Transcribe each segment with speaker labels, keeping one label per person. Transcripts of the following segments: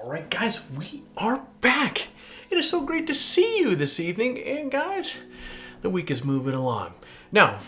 Speaker 1: All right, guys, we are back. It is so great to see you this evening. And guys, the week is moving along. Now,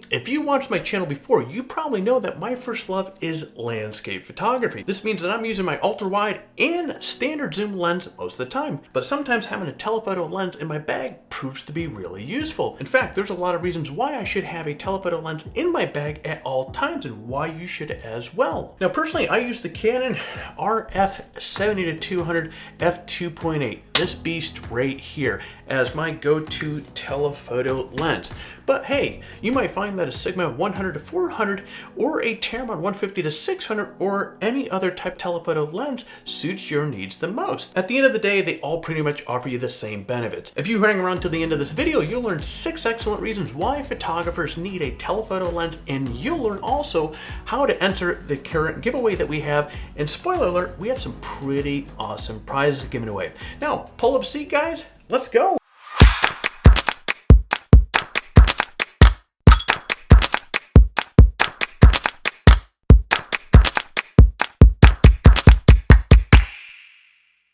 Speaker 1: if you watched my channel before, you probably know that my first love is landscape photography. This means that I'm using my ultra-wide and standard zoom lens most of the time, but sometimes having a telephoto lens in my bag proves to be really useful. In fact, there's a lot of reasons why I should have a telephoto lens in my bag at all times and why you should as well. Now, personally, I use the Canon RF 70-200 f2.8, this beast right here, as my go-to telephoto lens. But hey, you might find that a Sigma 100-400 or a Tamron 150-600 or any other type telephoto lens suits your needs the most. At the end of the day, they all pretty much offer you the same benefits. If you hang around to the end of this video, you'll learn 6 excellent reasons why photographers need a telephoto lens, and you'll learn also how to enter the current giveaway that we have. And spoiler alert, we have some pretty awesome prizes given away. Now, pull up a seat, guys. Let's go.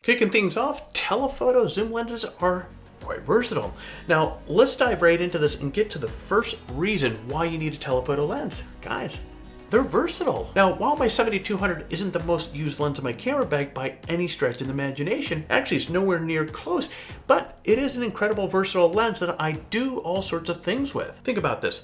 Speaker 1: Kicking things off, telephoto zoom lenses are quite versatile. Now, let's dive right into this and get to the first reason why you need a telephoto lens. Guys, they're versatile. Now, while my 70-200 isn't the most used lens in my camera bag by any stretch of the imagination, actually it's nowhere near close, but it is an incredible versatile lens that I do all sorts of things with. Think about this.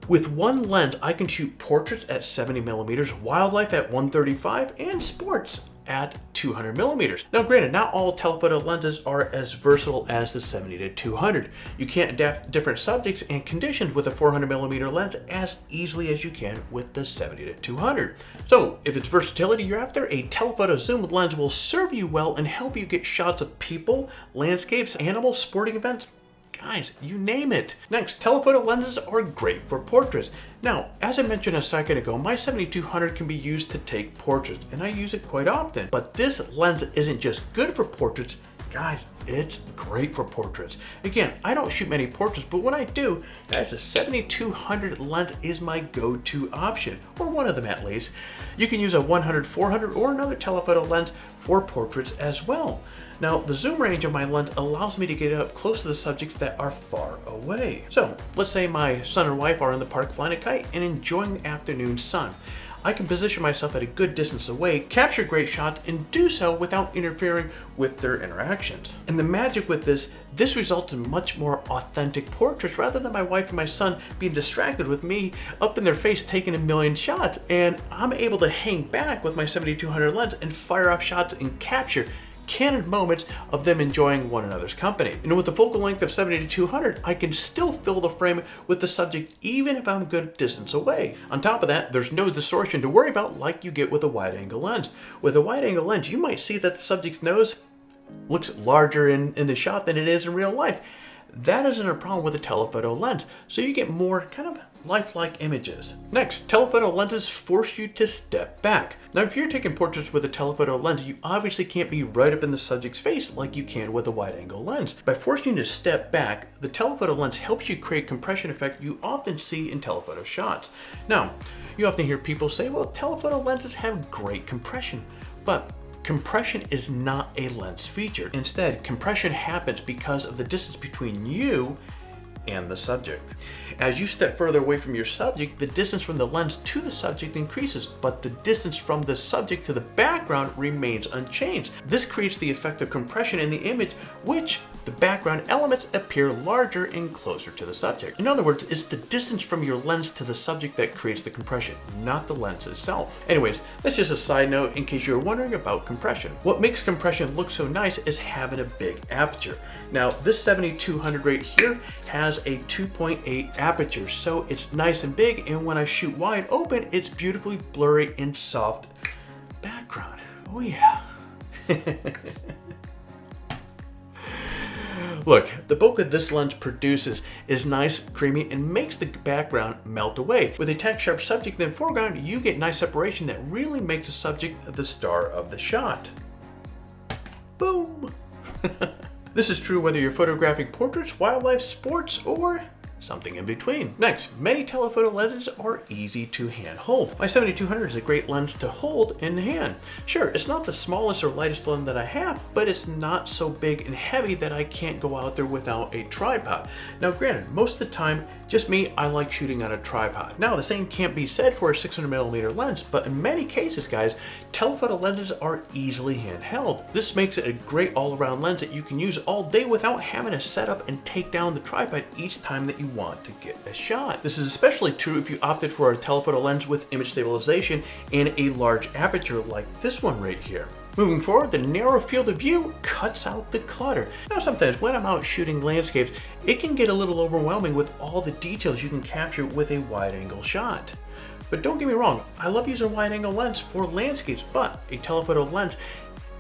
Speaker 1: With one lens, I can shoot portraits at 70mm, wildlife at 135, and sports at 200mm. Now granted, not all telephoto lenses are as versatile as the 70-200. You can't adapt different subjects and conditions with a 400mm lens as easily as you can with the 70-200. So if it's versatility you're after, a telephoto zoom lens will serve you well and help you get shots of people, landscapes, animals, sporting events. Guys, you name it. Next, telephoto lenses are great for portraits. Now, as I mentioned a second ago, my 70-200 can be used to take portraits, and I use it quite often. But this lens isn't just good for portraits, guys, it's great for portraits. Again, I don't shoot many portraits, but when I do, guys, the 70-200 lens is my go-to option, or one of them at least. You can use a 100-400 or another telephoto lens for portraits as well. Now, the zoom range of my lens allows me to get up close to the subjects that are far away. So, let's say my son or wife are in the park flying a kite and enjoying the afternoon sun. I can position myself at a good distance away, capture great shots, and do so without interfering with their interactions. And the magic with this results in much more authentic portraits rather than my wife and my son being distracted with me up in their face taking a million shots. And I'm able to hang back with my 70-200 lens and fire off shots and capture candid moments of them enjoying one another's company. And with the focal length of 70-200, I can still fill the frame with the subject even if I'm a good distance away. On top of that, there's no distortion to worry about like you get with a wide-angle lens. With a wide-angle lens, you might see that the subject's nose looks larger in the shot than it is in real life. That isn't a problem with a telephoto lens, so you get more kind of lifelike images. Next, telephoto lenses force you to step back. Now, if you're taking portraits with a telephoto lens, you obviously can't be right up in the subject's face like you can with a wide-angle lens. By forcing you to step back, the telephoto lens helps you create compression effect you often see in telephoto shots. Now, you often hear people say, well, telephoto lenses have great compression, but compression is not a lens feature. Instead, compression happens because of the distance between you and the subject. As you step further away from your subject, the distance from the lens to the subject increases, but the distance from the subject to the background remains unchanged. This creates the effect of compression in the image, which the background elements appear larger and closer to the subject. In other words, it's the distance from your lens to the subject that creates the compression, not the lens itself. Anyways, that's just a side note in case you're wondering about compression. What makes compression look so nice is having a big aperture. Now, this 70-200 right here has a 2.8 aperture, so it's nice and big, and when I shoot wide open, it's beautifully blurry and soft background. Oh yeah. Look, the bokeh this lens produces is nice, creamy, and makes the background melt away. With a tack sharp subject in the foreground, you get nice separation that really makes the subject the star of the shot. Boom! This is true whether you're photographing portraits, wildlife, sports, or something in between. Next, many telephoto lenses are easy to hand hold. My 7200 is a great lens to hold in the hand. Sure, it's not the smallest or lightest lens that I have, but it's not so big and heavy that I can't go out there without a tripod. Now granted, most of the time, just me, I like shooting on a tripod. Now the same can't be said for a 600mm lens, but in many cases, guys, telephoto lenses are easily handheld. This makes it a great all-around lens that you can use all day without having to set up and take down the tripod each time that you want to get a shot. This is especially true if you opted for a telephoto lens with image stabilization and a large aperture like this one right here. Moving forward, the narrow field of view cuts out the clutter. Now sometimes when I'm out shooting landscapes, it can get a little overwhelming with all the details you can capture with a wide angle shot. But don't get me wrong, I love using a wide angle lens for landscapes, but a telephoto lens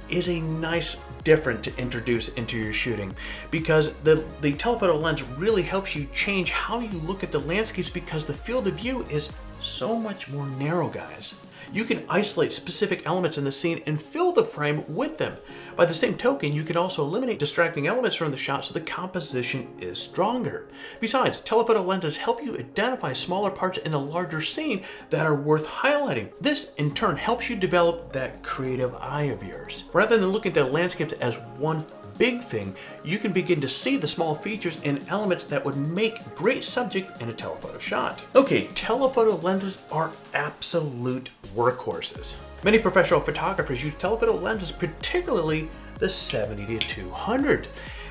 Speaker 1: is a nice different to introduce into your shooting, because the telephoto lens really helps you change how you look at the landscapes, because the field of view is so much more narrow, guys. You can isolate specific elements in the scene and fill the frame with them. By the same token, you can also eliminate distracting elements from the shot so the composition is stronger. Besides, telephoto lenses help you identify smaller parts in the larger scene that are worth highlighting. This, in turn, helps you develop that creative eye of yours. Rather than looking at the landscapes as one big thing, you can begin to see the small features and elements that would make great subject in a telephoto shot. Okay, telephoto lenses are absolute workhorses. Many professional photographers use telephoto lenses, particularly the 70-200.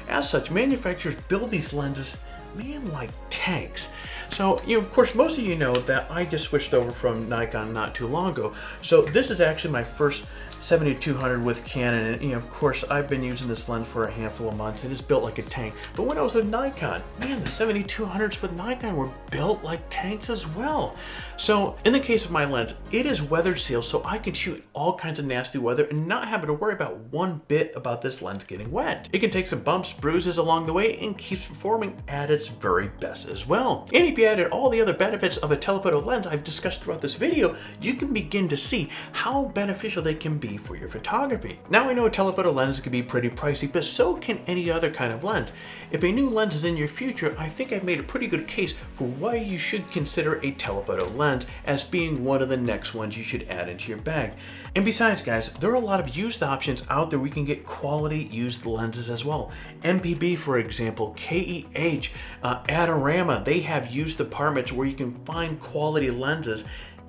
Speaker 1: As such, manufacturers build these lenses, man, like tanks. So, of course, most of you know that I just switched over from Nikon not too long ago. So this is actually my first 70-200 with Canon, and of course I've been using this lens for a handful of months and it's built like a tank. But when I was with Nikon, man, the 70-200s with Nikon were built like tanks as well. So in the case of my lens, it is weather sealed, so I can shoot all kinds of nasty weather and not having to worry about one bit about this lens getting wet. It can take some bumps, bruises along the way and keeps performing at its very best as well. And if you added all the other benefits of a telephoto lens I've discussed throughout this video, you can begin to see how beneficial they can be for your photography. Now I know a telephoto lens can be pretty pricey, but so can any other kind of lens. If a new lens is in your future, I think I've made a pretty good case for why you should consider a telephoto lens as being one of the next ones you should add into your bag. And besides, guys, there are a lot of used options out there. We can get quality used lenses as well. MPB, for example, KEH, Adorama, they have used departments where you can find quality lenses.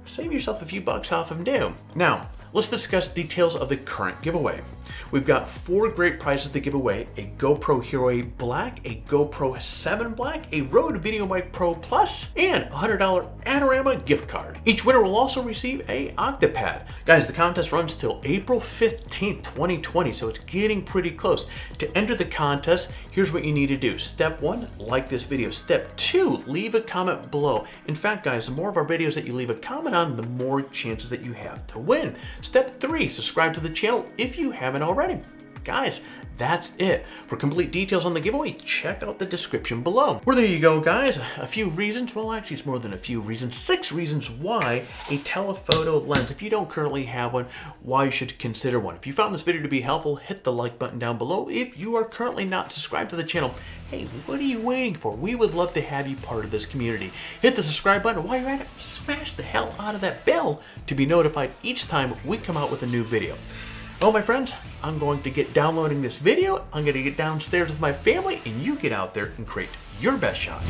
Speaker 1: Save yourself a few bucks off them too. Now, let's discuss details of the current giveaway. We've got 4 great prizes to give away: a GoPro Hero 8 Black, a GoPro 7 Black, a Rode VideoMic Pro Plus, and a $100 Adorama gift card. Each winner will also receive a Octapad. Guys, the contest runs till April 15th, 2020, so it's getting pretty close. To enter the contest, here's what you need to do. Step 1, like this video. Step 2, leave a comment below. In fact, guys, the more of our videos that you leave a comment on, the more chances that you have to win. Step 3, subscribe to the channel if you haven't already. Guys, that's it. For complete details on the giveaway, check out the description below. Well, there you go, guys. A few reasons, well, actually it's more than a few reasons, 6 reasons why a telephoto lens, if you don't currently have one, why you should consider one. If you found this video to be helpful, hit the like button down below. If you are currently not subscribed to the channel, hey, what are you waiting for? We would love to have you part of this community. Hit the subscribe button. While you're at it, smash the hell out of that bell to be notified each time we come out with a new video. Well, my friends, I'm going to get downloading this video. I'm going to get downstairs with my family, and you get out there and create your best shot.